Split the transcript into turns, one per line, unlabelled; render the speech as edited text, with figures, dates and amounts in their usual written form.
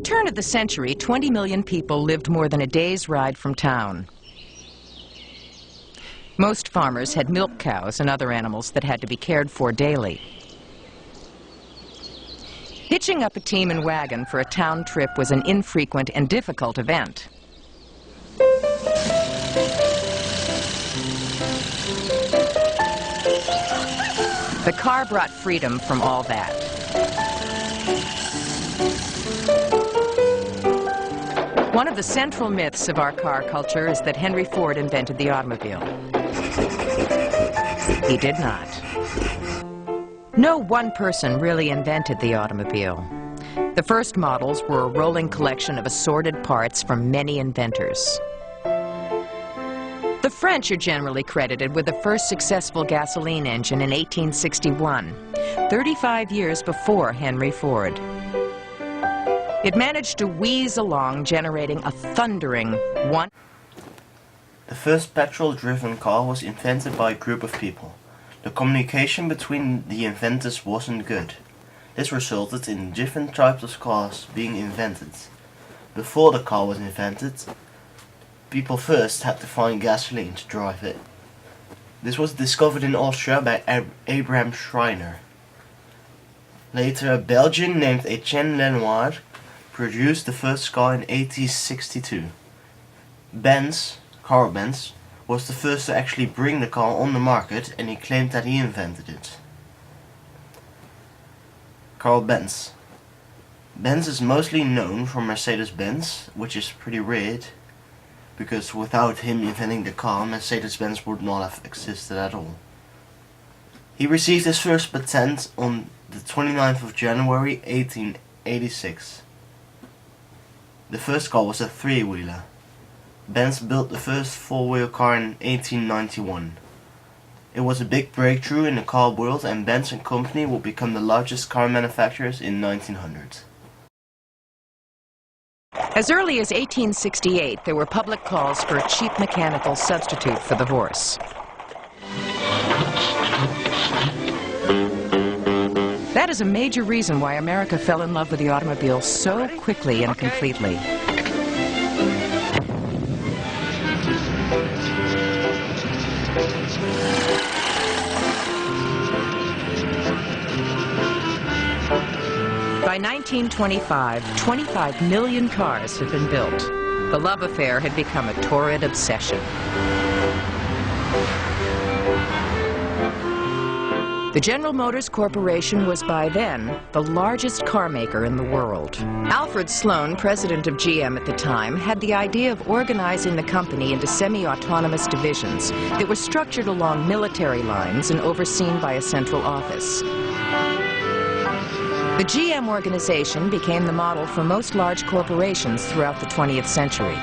turn of the century, 20 million people lived more than a day's ride from town. Most farmers had milk cows and other animals that had to be cared for daily. Hitching up a team and wagon for a town trip was an infrequent and difficult event. The car brought freedom from all that. One of the central myths of our car culture is that Henry Ford invented the automobile. He did not. No one person really invented the automobile. The first models were a rolling collection of assorted parts from many inventors. The French are generally credited with the first successful gasoline engine in 1861, 35 years before Henry Ford. It managed to wheeze along, generating a thundering one.
The first petrol-driven car was invented by a group of people. The communication between the inventors wasn't good. This resulted in different types of cars being invented. Before the car was invented, people first had to find gasoline to drive it. This was discovered in Austria by Abraham Schreiner. Later, a Belgian named Etienne Lenoir produced the first car in 1862. Carl Benz, was the first to actually bring the car on the market, and he claimed that he invented it. Carl Benz. Benz is mostly known for Mercedes-Benz, which is pretty weird, because without him inventing the car, Mercedes-Benz would not have existed at all. He received his first patent on the 29th of January 1886. The first car was a three-wheeler. Benz built the first four-wheel car in 1891. It was a big breakthrough in the car world, and Benz & Company would become the largest car manufacturers in 1900.
As early as 1868, there were public calls for a cheap mechanical substitute for the horse. That is a major reason why America fell in love with the automobile so quickly and completely. By 1925, 25 million cars had been built. The love affair had become a torrid obsession. The General Motors Corporation was by then the largest car maker in the world. Alfred Sloan, president of GM at the time, had the idea of organizing the company into semi-autonomous divisions that were structured along military lines and overseen by a central office. The GM organization became the model for most large corporations throughout the 20th century.